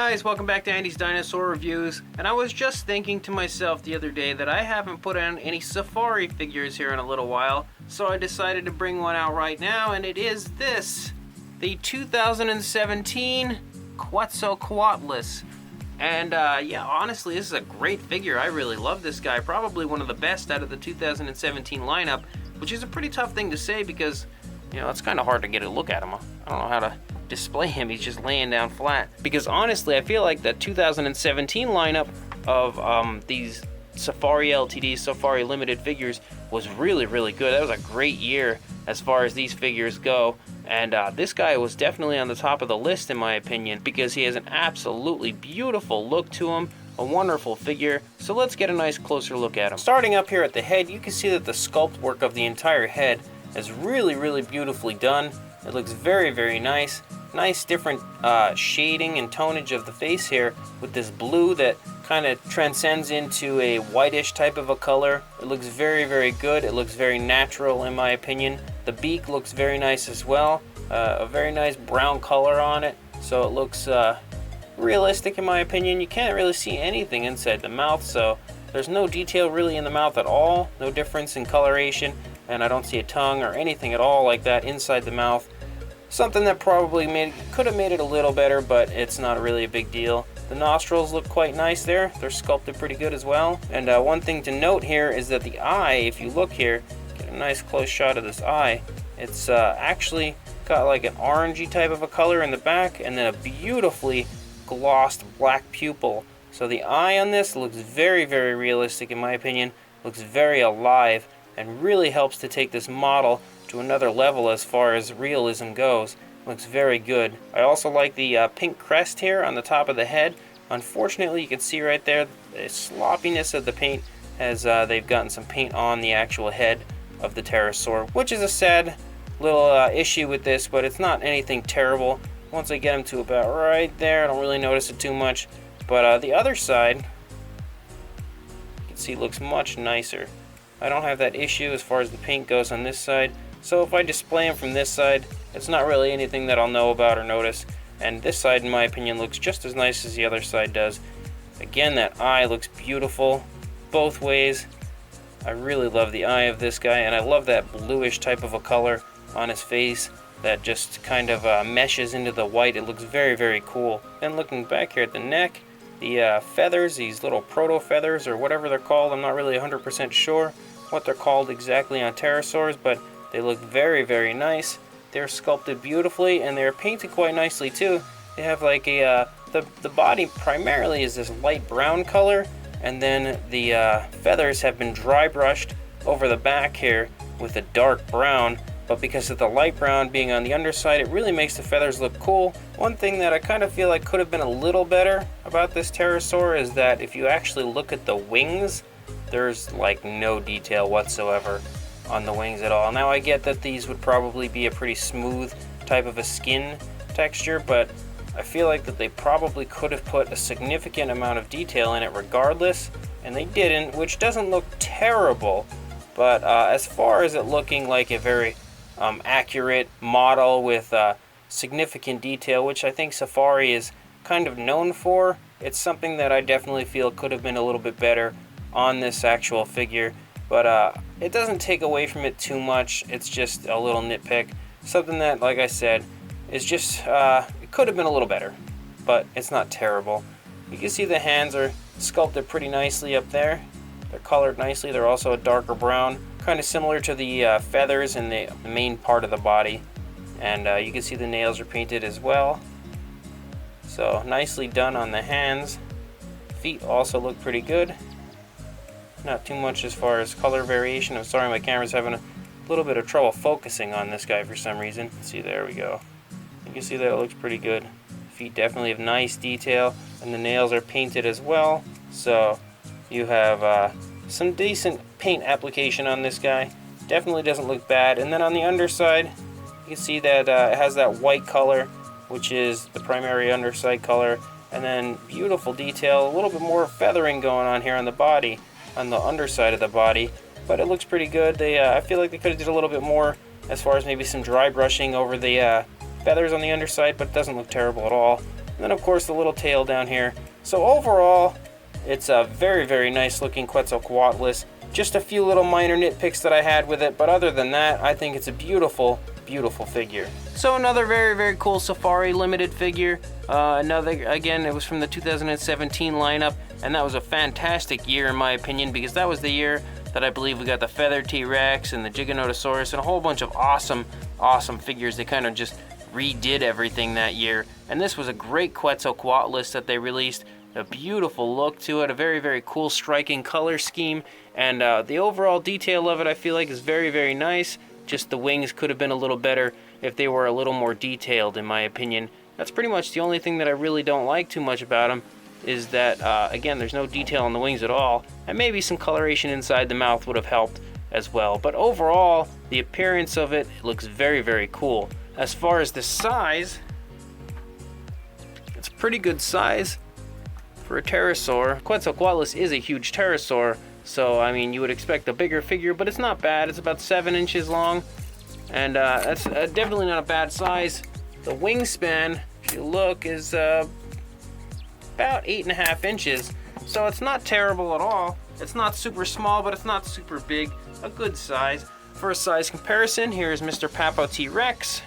guys, welcome back to Andy's Dinosaur Reviews. And I was just thinking to myself the other day that I haven't put on any Safari figures here in a little while, so I decided to bring one out right now, and it is this, the 2017 Quetzalcoatlus. And yeah, honestly, this is a great figure. I really love this guy, probably one of the best out of the 2017 lineup, which is a pretty tough thing to say because, you know, it's kind of hard to get a look at him. I don't know how to display him. He's just laying down flat. Because honestly, I feel like the 2017 lineup of these Safari LTD, Safari Limited figures was really, really good. That was a great year as far as these figures go. And this guy was definitely on the top of the list in my opinion because he has an absolutely beautiful look to him, a wonderful figure. So let's get a nice closer look at him. Starting up here at the head, you can see that the sculpt work of the entire head is really, really beautifully done. It looks very, very nice. Nice different shading and tonage of the face here with this blue that kind of transcends into a whitish type of a color. It looks very, very good. It looks very natural in my opinion. The beak looks very nice as well. A very nice brown color on it. So it looks realistic in my opinion. You can't really see anything inside the mouth, so there's no detail really in the mouth at all. No difference in coloration, and I don't see a tongue or anything at all like that inside the mouth. Something that probably could have made it a little better, but it's not really a big deal. The nostrils look quite nice there. They're sculpted pretty good as well. And one thing to note here is that the eye, if you look here, get a nice close shot of this eye. It's actually got like an orangey type of a color in the back and then a beautifully glossed black pupil. So the eye on this looks very, very realistic in my opinion. Looks very alive and really helps to take this model to another level as far as realism goes. Looks very good. I also like the pink crest here on the top of the head. Unfortunately, you can see right there the sloppiness of the paint as they've gotten some paint on the actual head of the Pterosaur, which is a sad little issue with this, but it's not anything terrible. Once I get them to about right there, I don't really notice it too much. But the other side, you can see looks much nicer. I don't have that issue as far as the paint goes on this side. So if I display them from this side, it's not really anything that I'll know about or notice. And this side, in my opinion, looks just as nice as the other side does. Again, that eye looks beautiful both ways. I really love the eye of this guy, and I love that bluish type of a color on his face that just kind of meshes into the white. It looks very, very cool. Then looking back here at the neck, the feathers, these little proto feathers or whatever they're called, I'm not really 100% sure what they're called exactly on pterosaurs, but they look very, very nice. They're sculpted beautifully and they're painted quite nicely too. They have like a, the body primarily is this light brown color, and then the feathers have been dry brushed over the back here with a dark brown. But because of the light brown being on the underside, it really makes the feathers look cool. One thing that I kind of feel like could have been a little better about this pterosaur is that if you actually look at the wings, there's like no detail whatsoever on the wings at all. Now I get that these would probably be a pretty smooth type of a skin texture, but I feel like that they probably could have put a significant amount of detail in it regardless, and they didn't, which doesn't look terrible. But as far as it looking like a very accurate model with significant detail, which I think Safari is kind of known for, it's something that I definitely feel could have been a little bit better on this actual figure. But it doesn't take away from it too much. It's just a little nitpick. Something that, like I said, is just, it could have been a little better, but it's not terrible. You can see the hands are sculpted pretty nicely up there. They're colored nicely. They're also a darker brown, kind of similar to the feathers in the main part of the body. And you can see the nails are painted as well. So nicely done on the hands. Feet also look pretty good. Not too much as far as color variation. I'm sorry, my camera's having a little bit of trouble focusing on this guy for some reason. Let's see, there we go. You can see that it looks pretty good. Feet definitely have nice detail, and the nails are painted as well. So you have some decent paint application on this guy. Definitely doesn't look bad. And then on the underside, you can see that it has that white color, which is the primary underside color. And then beautiful detail, a little bit more feathering going on here on the body, on the underside of the body, but it looks pretty good. I feel like they could have did a little bit more as far as maybe some dry brushing over the feathers on the underside, but it doesn't look terrible at all. And then of course the little tail down here. So overall, it's a very, very nice looking Quetzalcoatlus. Just a few little minor nitpicks that I had with it, but other than that, I think it's a beautiful, beautiful figure. So another very, very cool Safari limited figure. Again, it was from the 2017 lineup, and that was a fantastic year in my opinion, because that was the year that I believe we got the feathered T-Rex and the Giganotosaurus and a whole bunch of awesome, awesome figures. They kind of just redid everything that year, and this was a great Quetzalcoatlus that they released. A beautiful look to it, a very, very cool striking color scheme, and the overall detail of it I feel like is very, very nice. Just the wings could have been a little better if they were a little more detailed, in my opinion. That's pretty much the only thing that I really don't like too much about them, is that again, there's no detail on the wings at all, and maybe some coloration inside the mouth would have helped as well. But overall, the appearance of it looks very, very cool. As far as the size, it's a pretty good size for a pterosaur. Quetzalcoatlus is a huge pterosaur, so I mean you would expect a bigger figure, but it's not bad. It's about 7 inches long, and that's definitely not a bad size. The wingspan, if you look, is about 8.5 inches, so it's not terrible at all. It's not super small, but it's not super big. A good size. For a size comparison, here's Mr. Papo T-Rex.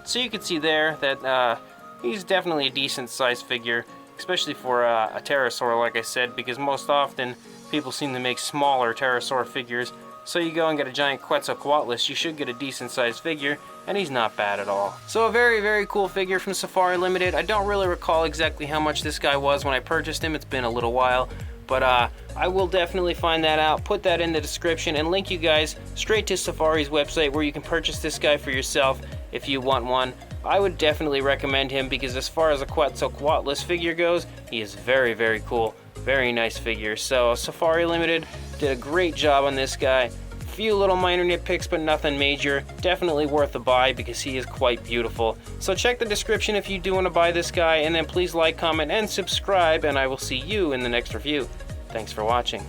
So you can see there that he's definitely a decent sized figure, especially for a pterosaur, like I said, because most often people seem to make smaller pterosaur figures. So you go and get a giant Quetzalcoatlus, you should get a decent sized figure, and he's not bad at all. So a very, very cool figure from Safari Limited. I don't really recall exactly how much this guy was when I purchased him. It's been a little while, but I will definitely find that out, put that in the description, and link you guys straight to Safari's website where you can purchase this guy for yourself if you want one. I would definitely recommend him, because as far as a Quetzalcoatlus figure goes, he is very, very cool. Very nice figure. So Safari Limited did a great job on this guy. Few little minor nitpicks, but nothing major. Definitely worth a buy because he is quite beautiful. So check the description if you do want to buy this guy, and then please like, comment, and subscribe, and I will see you in the next review. Thanks for watching.